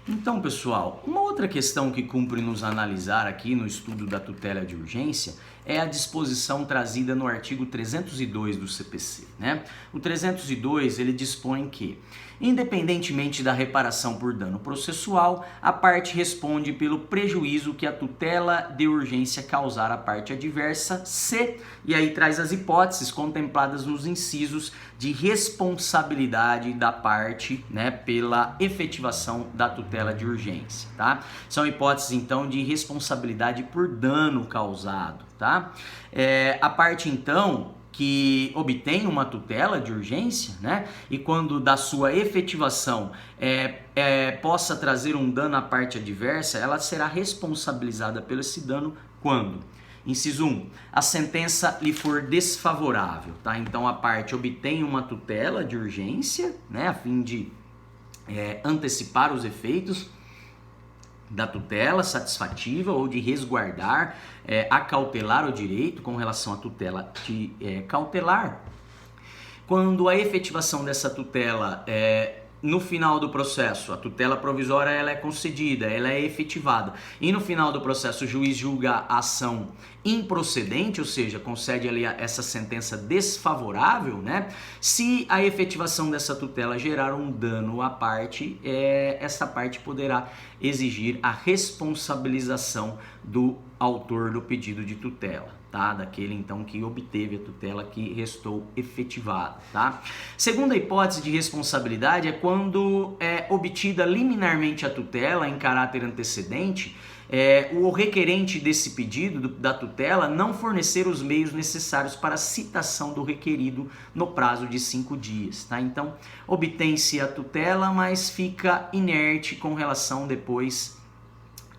Então, pessoal, uma outra questão que cumpre nos analisar aqui no estudo da tutela de urgência é a disposição trazida no artigo 302 do CPC, né? O 302, ele dispõe que, independentemente da reparação por dano processual, a parte responde pelo prejuízo que a tutela de urgência causar à parte adversa, se, e aí traz as hipóteses contempladas nos incisos de responsabilidade da parte, né, pela efetivação da tutela de urgência, tá? São hipóteses, então, de responsabilidade por dano causado, tá? A parte, então, que obtém uma tutela de urgência, né, e quando da sua efetivação possa trazer um dano à parte adversa, ela será responsabilizada pelo esse dano quando? Inciso 1, a sentença lhe for desfavorável, tá? Então a parte obtém uma tutela de urgência, né, a fim de antecipar os efeitos da tutela satisfativa ou de resguardar, acautelar o direito com relação à tutela cautelar. Quando a efetivação dessa tutela no final do processo, a tutela provisória ela é concedida, ela é efetivada, e no final do processo o juiz julga a ação improcedente, ou seja, concede ali essa sentença desfavorável, né? Se a efetivação dessa tutela gerar um dano à parte, essa parte poderá exigir a responsabilização do autor do pedido de tutela, tá? Daquele então que obteve a tutela que restou efetivada, tá? Segunda hipótese de responsabilidade é quando é obtida liminarmente a tutela em caráter antecedente, o requerente desse pedido da tutela não fornecer os meios necessários para a citação do requerido no prazo de 5 dias, tá? Então, obtém-se a tutela, mas fica inerte com relação depois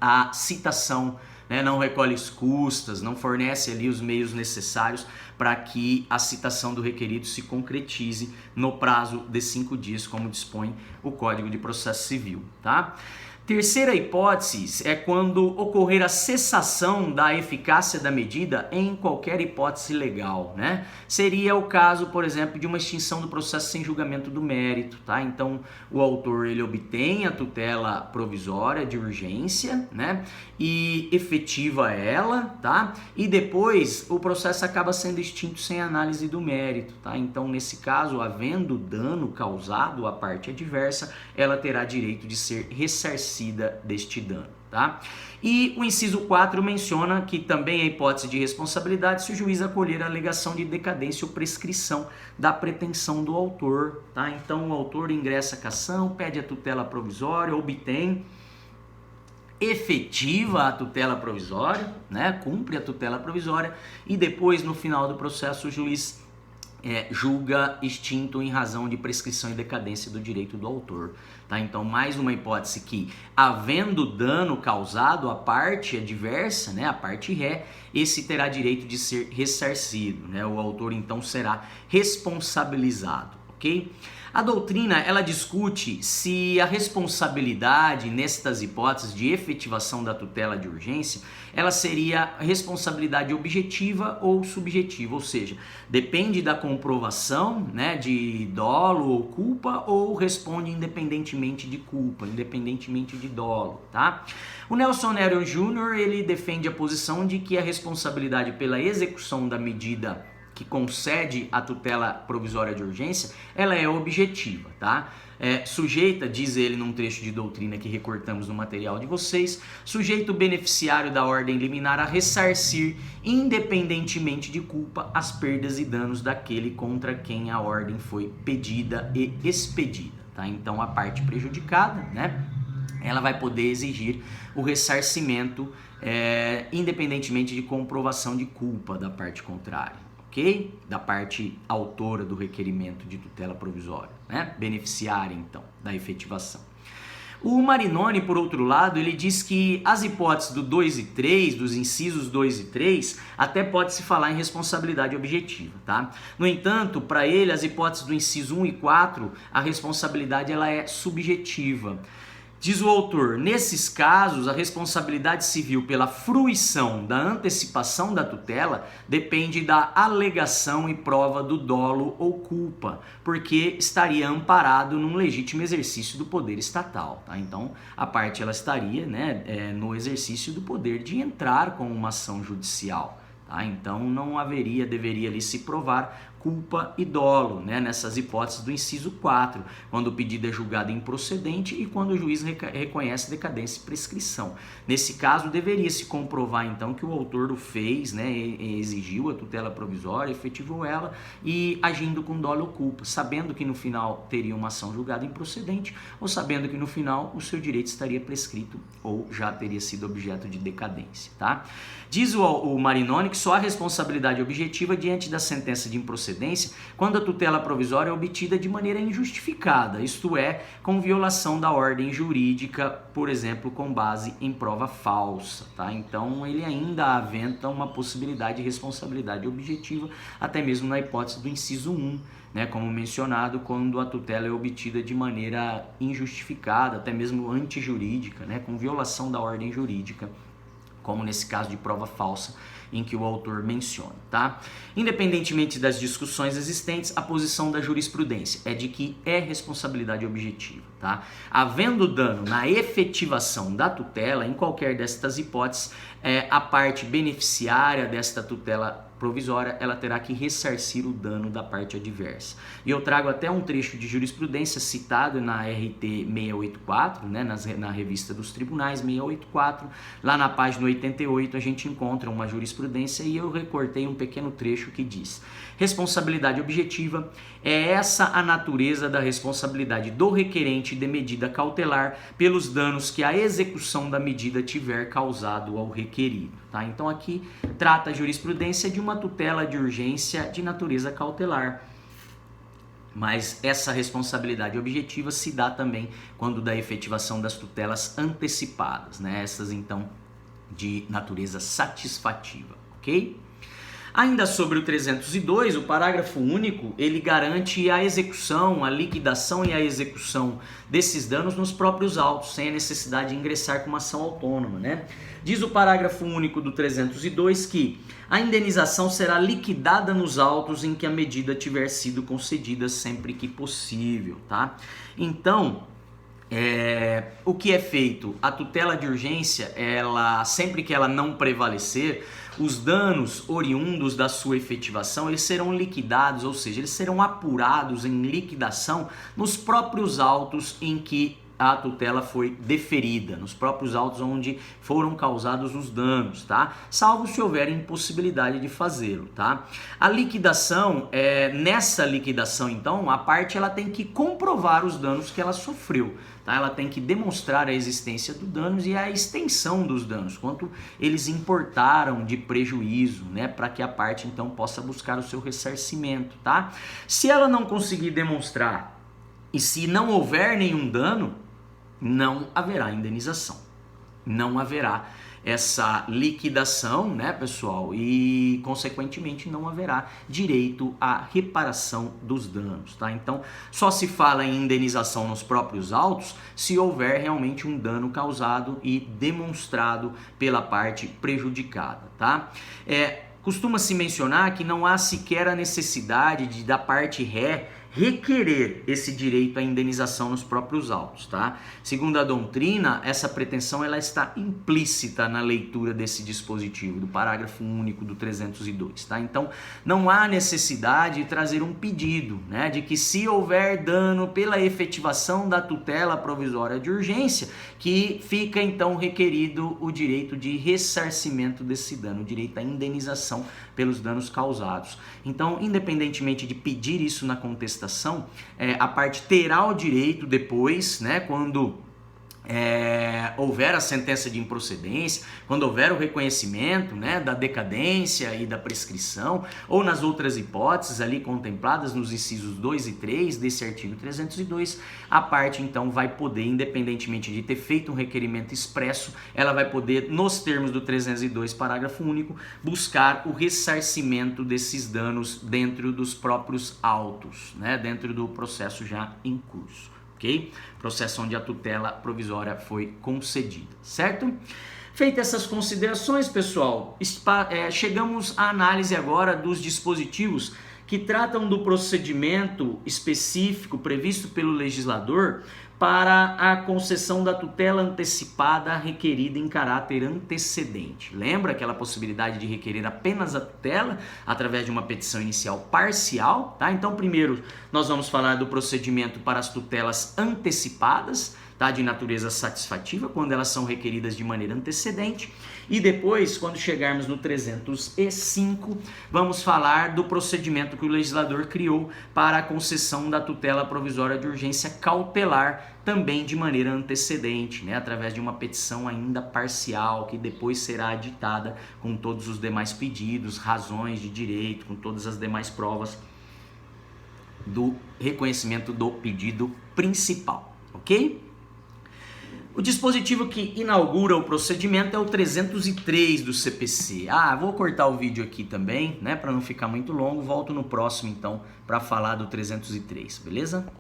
à citação, né? Não recolhe custas, não fornece ali os meios necessários para que a citação do requerido se concretize no prazo de 5 dias, como dispõe o Código de Processo Civil, tá? Terceira hipótese é quando ocorrer a cessação da eficácia da medida em qualquer hipótese legal, né? Seria o caso, por exemplo, de uma extinção do processo sem julgamento do mérito, tá? Então, o autor ele obtém a tutela provisória de urgência, né? E efetiva ela, tá? E depois o processo acaba sendo extinto sem análise do mérito, tá? Então, nesse caso, havendo dano causado à parte adversa, ela terá direito de ser ressarcida deste dano, tá? E o inciso 4 menciona que também é hipótese de responsabilidade se o juiz acolher a alegação de decadência ou prescrição da pretensão do autor, tá? Então o autor ingressa a cação, pede a tutela provisória, obtém, efetiva a tutela provisória, né? Cumpre a tutela provisória e depois no final do processo o juiz julga extinto em razão de prescrição e decadência do direito do autor, tá? Então, mais uma hipótese que, havendo dano causado à parte adversa, né, a parte ré, esse terá direito de ser ressarcido, né? O autor, então, será responsabilizado, ok? A doutrina, ela discute se a responsabilidade nestas hipóteses de efetivação da tutela de urgência, ela seria responsabilidade objetiva ou subjetiva, ou seja, depende da comprovação, né, de dolo ou culpa, ou responde independentemente de culpa, independentemente de dolo, tá? O Nelson Nery Jr., ele defende a posição de que a responsabilidade pela execução da medida que concede a tutela provisória de urgência, ela é objetiva, tá? Sujeita, diz ele num trecho de doutrina que recortamos no material de vocês, sujeito beneficiário da ordem liminar a ressarcir, independentemente de culpa, as perdas e danos daquele contra quem a ordem foi pedida e expedida, tá? Então a parte prejudicada, né, ela vai poder exigir o ressarcimento independentemente de comprovação de culpa da parte contrária. Okay? Da parte autora do requerimento de tutela provisória, né? Beneficiária, então, da efetivação. O Marinoni, por outro lado, ele diz que as hipóteses do 2 e 3, dos incisos 2 e 3, até pode-se falar em responsabilidade objetiva, tá? No entanto, para ele, as hipóteses do inciso 1 e 4, a responsabilidade ela é subjetiva. Diz o autor, nesses casos, a responsabilidade civil pela fruição da antecipação da tutela depende da alegação e prova do dolo ou culpa, porque estaria amparado num legítimo exercício do poder estatal. Tá? Então, a parte ela estaria, né, no exercício do poder de entrar com uma ação judicial. Tá? Então, não deveria ali se provar culpa e dolo, né, nessas hipóteses do inciso 4, quando o pedido é julgado improcedente e quando o juiz reconhece decadência e prescrição. Nesse caso, deveria se comprovar, então, que o autor o fez, né, exigiu a tutela provisória, efetivou ela e agindo com dolo ou culpa, sabendo que no final teria uma ação julgada improcedente ou sabendo que no final o seu direito estaria prescrito ou já teria sido objeto de decadência, tá? Diz o Marinoni que só há responsabilidade objetiva diante da sentença de improcedência quando a tutela provisória é obtida de maneira injustificada, isto é, com violação da ordem jurídica, por exemplo, com base em prova falsa. Tá? Então, ele ainda aventa uma possibilidade de responsabilidade objetiva, até mesmo na hipótese do inciso 1, né, como mencionado, quando a tutela é obtida de maneira injustificada, até mesmo antijurídica, né, com violação da ordem jurídica, como nesse caso de prova falsa em que o autor menciona, tá? Independentemente das discussões existentes, a posição da jurisprudência é de que é responsabilidade objetiva, tá? Havendo dano na efetivação da tutela, em qualquer destas hipóteses, a parte beneficiária desta tutela provisória, ela terá que ressarcir o dano da parte adversa. E eu trago até um trecho de jurisprudência citado na RT 684, né, na revista dos tribunais 684, lá na página 88 a gente encontra uma jurisprudência e eu recortei um pequeno trecho que diz: responsabilidade objetiva é essa a natureza da responsabilidade do requerente de medida cautelar pelos danos que a execução da medida tiver causado ao requerido. Tá? Então aqui trata a jurisprudência de uma tutela de urgência de natureza cautelar. Mas essa responsabilidade objetiva se dá também quando da efetivação das tutelas antecipadas, né? Essas então de natureza satisfativa, ok? Ainda sobre o 302, o parágrafo único, ele garante a execução, a liquidação e a execução desses danos nos próprios autos, sem a necessidade de ingressar com uma ação autônoma, né? Diz o parágrafo único do 302 que a indenização será liquidada nos autos em que a medida tiver sido concedida sempre que possível, tá? Então, o que é feito? A tutela de urgência, sempre que ela não prevalecer, os danos oriundos da sua efetivação, eles serão liquidados, ou seja, eles serão apurados em liquidação nos próprios autos em que a tutela foi deferida, nos próprios autos onde foram causados os danos, tá? Salvo se houver impossibilidade de fazê-lo, tá? A liquidação, nessa liquidação, então, a parte ela tem que comprovar os danos que ela sofreu, tá? Ela tem que demonstrar a existência dos danos e a extensão dos danos, quanto eles importaram de prejuízo, né? Para que a parte, então, possa buscar o seu ressarcimento, tá? Se ela não conseguir demonstrar e se não houver nenhum dano, não haverá indenização, não haverá essa liquidação, né, pessoal? E, consequentemente, não haverá direito à reparação dos danos, tá? Então, só se fala em indenização nos próprios autos se houver realmente um dano causado e demonstrado pela parte prejudicada, tá? Costuma-se mencionar que não há sequer a necessidade da parte ré requerer esse direito à indenização nos próprios autos, tá? Segundo a doutrina, essa pretensão ela está implícita na leitura desse dispositivo, do parágrafo único do 302, tá? Então, não há necessidade de trazer um pedido, né, de que se houver dano pela efetivação da tutela provisória de urgência, que fica então requerido o direito de ressarcimento desse dano, o direito à indenização pelos danos causados. Então, independentemente de pedir isso na contestação, a parte terá o direito depois, né, quando houver a sentença de improcedência, quando houver o reconhecimento, né, da decadência e da prescrição, ou nas outras hipóteses ali contempladas nos incisos 2 e 3 desse artigo 302, a parte então vai poder, independentemente de ter feito um requerimento expresso, ela vai poder, nos termos do 302, parágrafo único, buscar o ressarcimento desses danos dentro dos próprios autos, né, dentro do processo já em curso. Ok? ok? Processo onde a tutela provisória foi concedida, certo? Feitas essas considerações, pessoal, chegamos à análise agora dos dispositivos que tratam do procedimento específico previsto pelo legislador para a concessão da tutela antecipada requerida em caráter antecedente. Lembra aquela possibilidade de requerer apenas a tutela através de uma petição inicial parcial, tá? Então, primeiro, nós vamos falar do procedimento para as tutelas antecipadas, tá? De natureza satisfativa, quando elas são requeridas de maneira antecedente. E depois, quando chegarmos no 305, vamos falar do procedimento que o legislador criou para a concessão da tutela provisória de urgência cautelar, também de maneira antecedente, né? Através de uma petição ainda parcial, que depois será aditada com todos os demais pedidos, razões de direito, com todas as demais provas do reconhecimento do pedido principal, ok? O dispositivo que inaugura o procedimento é o 303 do CPC. Vou cortar o vídeo aqui também, né, para não ficar muito longo. Volto no próximo, então, para falar do 303, beleza?